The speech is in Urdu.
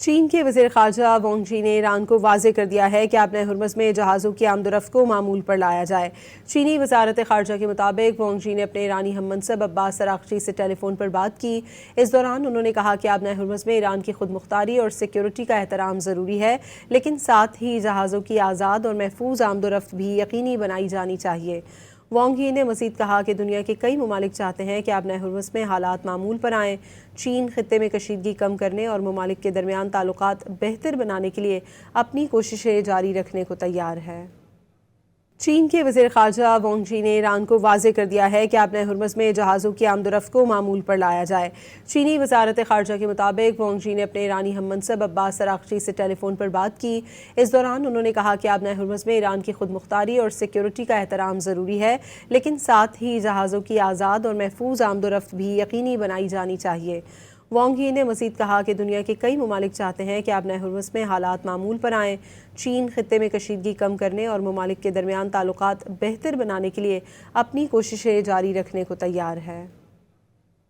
چین کے وزیر خارجہ وانگ جی نے ایران کو واضح کر دیا ہے کہ اپنے ہرمز میں جہازوں کی آمد و رفت کو معمول پر لایا جائے۔ چینی وزارت خارجہ کے مطابق وانگ جی نے اپنے ایرانی ہم منصب عباس اراغچی سے ٹیلی فون پر بات کی۔ اس دوران انہوں نے کہا کہ اپنے ہرمز میں ایران کی خود مختاری اور سیکیورٹی کا احترام ضروری ہے، لیکن ساتھ ہی جہازوں کی آزاد اور محفوظ آمد و رفت بھی یقینی بنائی جانی چاہیے۔ وانگ یی نے مزید کہا کہ دنیا کے کئی ممالک چاہتے ہیں کہ اپنے ہرمز میں حالات معمول پر آئیں۔ چین خطے میں کشیدگی کم کرنے اور ممالک کے درمیان تعلقات بہتر بنانے کے لیے اپنی کوششیں جاری رکھنے کو تیار ہے۔ چین کے وزیر خارجہ وانگ جی نے ایران کو واضح کر دیا ہے کہ اپنے ہرمز میں جہازوں کی آمد و رفت کو معمول پر لایا جائے۔ چینی وزارت خارجہ کے مطابق وانگ جی نے اپنے ایرانی ہم منصب عباس اراغچی سے ٹیلی فون پر بات کی۔ اس دوران انہوں نے کہا کہ اپنے ہرمز میں ایران کی خود مختاری اور سیکیورٹی کا احترام ضروری ہے، لیکن ساتھ ہی جہازوں کی آزاد اور محفوظ آمد و رفت بھی یقینی بنائی جانی چاہیے۔ وانگ یی نے مزید کہا کہ دنیا کے کئی ممالک چاہتے ہیں کہ اپنے ہرمز میں حالات معمول پر آئیں۔ چین خطے میں کشیدگی کم کرنے اور ممالک کے درمیان تعلقات بہتر بنانے کے لیے اپنی کوششیں جاری رکھنے کو تیار ہے۔